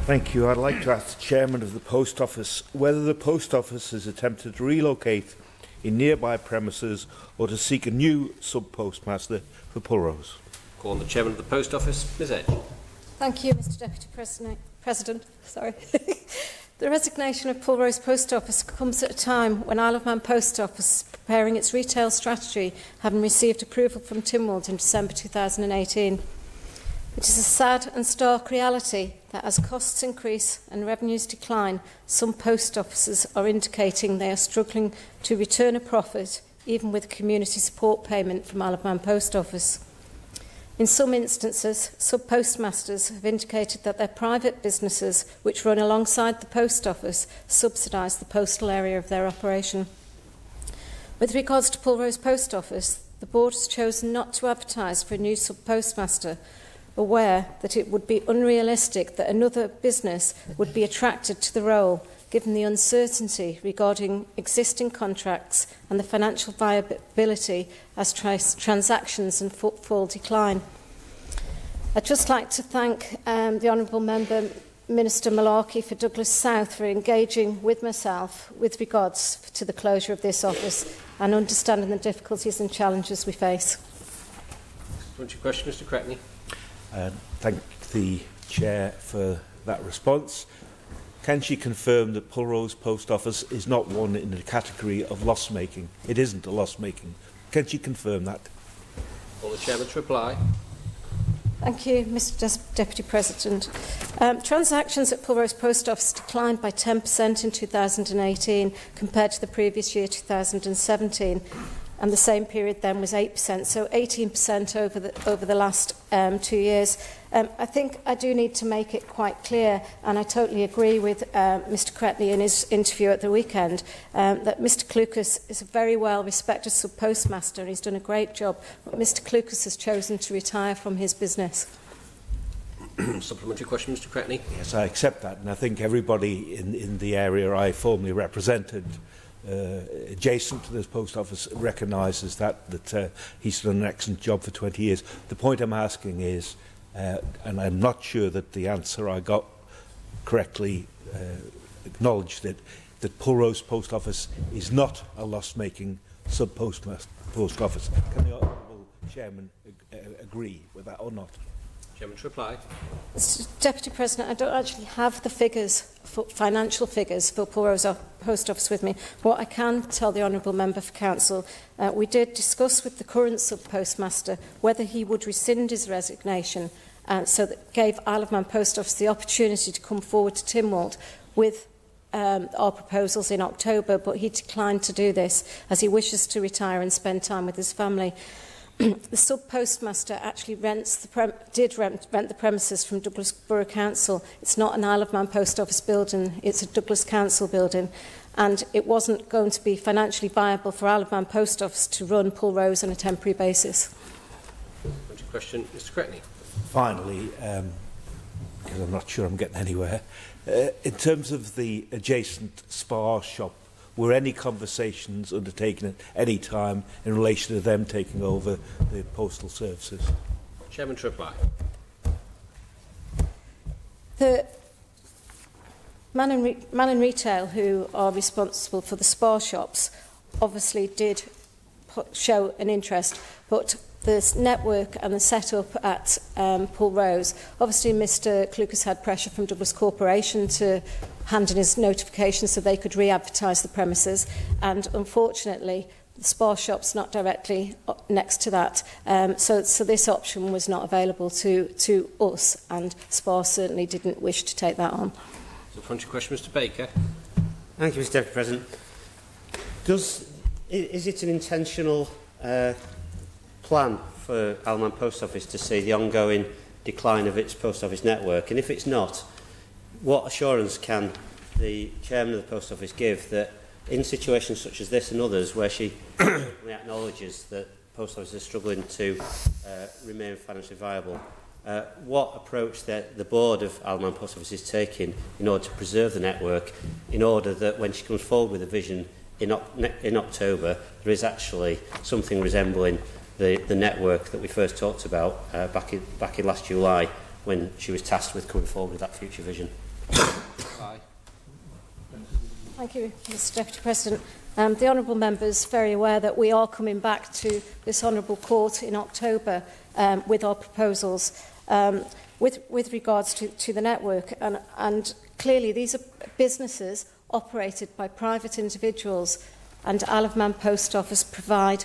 Thank you. I'd like to ask the Chairman of the Post Office whether the Post Office has attempted to relocate in nearby premises or to seek a new Sub Postmaster for Pulrose. Call on the Chairman of the Post Office, Ms Edge. Thank you, Mr Deputy President. The resignation of Pulrose Post Office comes at a time when Isle of Man Post Office is preparing its retail strategy, having received approval from Tynwald in December 2018. It is a sad and stark reality that as costs increase and revenues decline, some post offices are indicating they are struggling to return a profit, even with community support payment from Isle of Man Post Office. In some instances, Sub Postmasters have indicated that their private businesses, which run alongside the Post Office, subsidise the postal area of their operation. With regards to Pulrose Post Office, the Board has chosen not to advertise for a new Sub Postmaster, aware that it would be unrealistic that another business would be attracted to the role, given the uncertainty regarding existing contracts and the financial viability as transactions and footfall decline. I'd just like to thank the Honourable Member, Minister Malarkey for Douglas South for engaging with myself with regards to the closure of this office and understanding the difficulties and challenges we face. Question, Mr Cretney. Thank the Chair for that response. Can she confirm that Pulrose Post Office is not one in the category of loss-making? It isn't a loss-making. Can she confirm that? Will the Chairman to reply? Thank you, Mr Deputy President. Transactions at Pulrose Post Office declined by 10% in 2018 compared to the previous year, 2017. And the same period then was 8%, so 18% over the last 2 years. I think I do need to make it quite clear, and I totally agree with Mr Cretney in his interview at the weekend, that Mr Clucas is a very well-respected sub-postmaster and he's done a great job, but Mr Clucas has chosen to retire from his business. Supplementary question, Mr Cretney. Yes, I accept that, and I think everybody in the area I formerly represented adjacent to this post office recognises that he's done an excellent job for 20 years. The point I'm asking is, and I'm not sure that the answer I got correctly acknowledged it, that Pulrose Post Office is not a loss-making sub-post office. Can the Honourable Chairman agree with that or not? Chairman to reply. Mr Deputy President, I don't actually have the figures, financial figures for Pulrose Post Office with me. What I can tell the Honourable Member for Council, we did discuss with the current Sub-Postmaster whether he would rescind his resignation, so that gave Isle of Man Post Office the opportunity to come forward to Tynwald with our proposals in October, but he declined to do this as he wishes to retire and spend time with his family. The Sub-Postmaster actually did rent the premises from Douglas Borough Council. It's not an Isle of Man Post Office building, it's a Douglas Council building, and it wasn't going to be financially viable for Isle of Man Post Office to run Pulrose on a temporary basis. Question, Mr Cretney. Finally, because I'm not sure I'm getting anywhere, in terms of the adjacent spa shop, were any conversations undertaken at any time in relation to them taking over the postal services? Chairman to reply. The man in retail who are responsible for the spa shops obviously did show an interest, but the network and the setup at Pulrose, obviously Mr Clucas had pressure from Douglas Corporation to hand in his notification so they could re-advertise the premises, and unfortunately the spa shop's not directly next to that, so this option was not available to us, and Spa certainly didn't wish to take that on. Supplementary question, Mr Baker. Thank you, Mr Deputy President. Is it an intentional plan for Isle of Man Post Office to see the ongoing decline of its post office network? And if it's not, what assurance can the Chairman of the Post Office give that in situations such as this and others, where she acknowledges that post offices are struggling to remain financially viable, what approach the board of Isle of Man Post Office is taking in order to preserve the network, in order that when she comes forward with a vision in October, there is actually something resembling the network that we first talked about back in last July, when she was tasked with coming forward with that future vision? Reply. Thank you, Mr Deputy President. The honourable member is very aware that we are coming back to this honourable court in October with our proposals with regards to the network. And clearly these are businesses operated by private individuals, and Isle of Man Post Office provide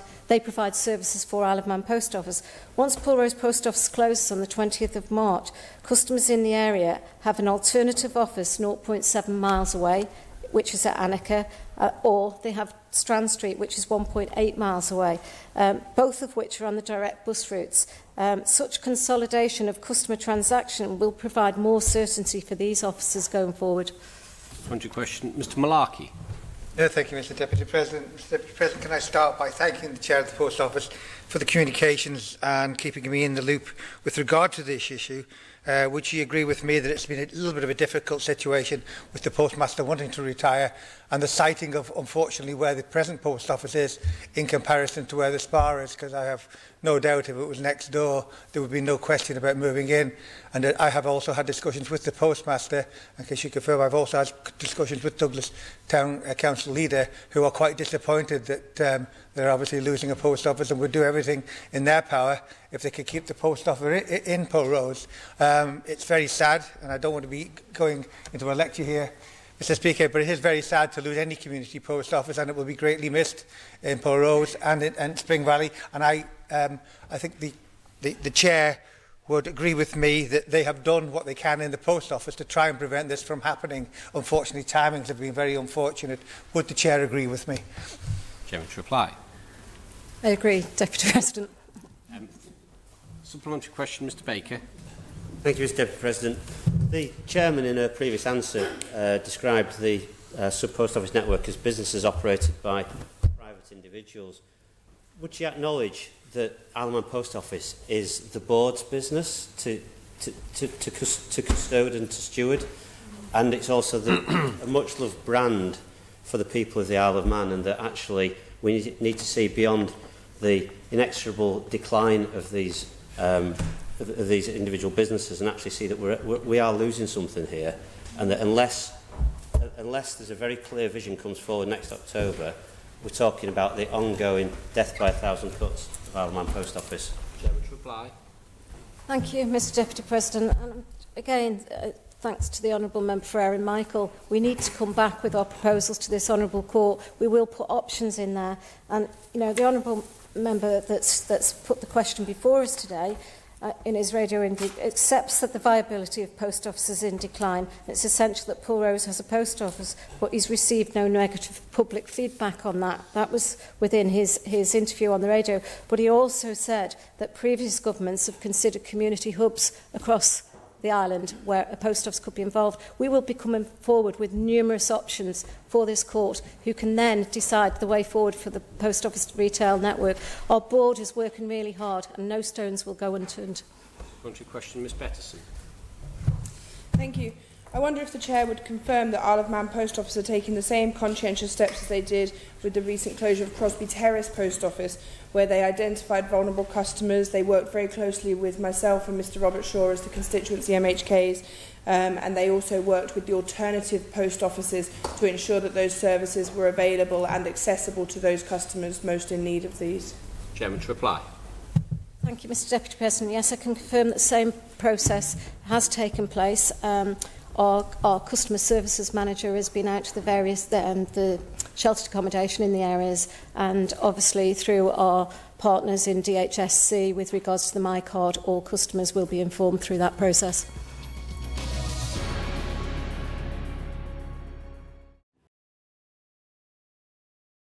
services for Isle of Man Post Office. Once Pulrose Post Office closes on the 20th of March, customers in the area have an alternative office 0.7 miles away, which is at Annika, or they have Strand Street, which is 1.8 miles away, both of which are on the direct bus routes. Such consolidation of customer transaction will provide more certainty for these officers going forward. Question, Mr Malarkey. Thank you, Mr Deputy President. Mr Deputy President, can I start by thanking the Chair of the Post Office for the communications and keeping me in the loop with regard to this issue. Would you agree with me that it's been a little bit of a difficult situation with the Postmaster wanting to retire and the sighting of, unfortunately, where the present Post Office is in comparison to where the SPA is? Because I have no doubt if it was next door, there would be no question about moving in. And I have also had discussions with the Postmaster, in case you confirm, I've also had discussions with Douglas Town Council leader, who are quite disappointed that they're obviously losing a post office and would do everything in their power if they could keep the post office in Pulrose. It's very sad, and I don't want to be going into a lecture here, Mr Speaker, but it is very sad to lose any community post office, and it will be greatly missed in Pulrose and in Spring Valley. And I think the Chair would agree with me that they have done what they can in the post office to try and prevent this from happening. Unfortunately, timings have been very unfortunate. Would the Chair agree with me? Chairman to reply. I agree, Deputy President. Supplementary question, Mr Baker. Thank you, Mr Deputy President. The Chairman, in a previous answer, described the Sub Post Office network as businesses operated by private individuals. Would you acknowledge that Isle of Man Post Office is the board's business to custode and to steward, and it's also a much-loved brand for the people of the Isle of Man, and that actually we need to see beyond the inexorable decline of these individual businesses and actually see that we are losing something here, and that unless there's a very clear vision comes forward next October, we're talking about the ongoing death by 1,000 cuts of Isle of Man Post Office. Chairman to reply. Thank you, Mr Deputy President. And again, thanks to the Honourable Member for Erin Michael, we need to come back with our proposals to this Honourable Court. We will put options in there. And, you know, the Honourable Member that's put the question before us today, in his radio interview, accepts that the viability of post offices is in decline. It's essential that Pulrose has a post office, but he's received no negative public feedback on that. That was within his interview on the radio. But he also said that previous governments have considered community hubs across the island where a post office could be involved. We will be coming forward with numerous options for this court, who can then decide the way forward for the post office retail network. Our board is working really hard, and no stones will go unturned. Question, Ms Peterson. Thank you. I wonder if the Chair would confirm that Isle of Man Post Office are taking the same conscientious steps as they did with the recent closure of Crosby Terrace Post Office, where they identified vulnerable customers. They worked very closely with myself and Mr Robert Shaw as the constituency MHKs, and they also worked with the alternative post offices to ensure that those services were available and accessible to those customers most in need of these. Chairman to reply. Thank you, Mr Deputy President. Yes, I can confirm that the same process has taken place. Our customer services manager has been out to the various the sheltered accommodation in the areas, and obviously through our partners in DHSC with regards to the My Card, all customers will be informed through that process.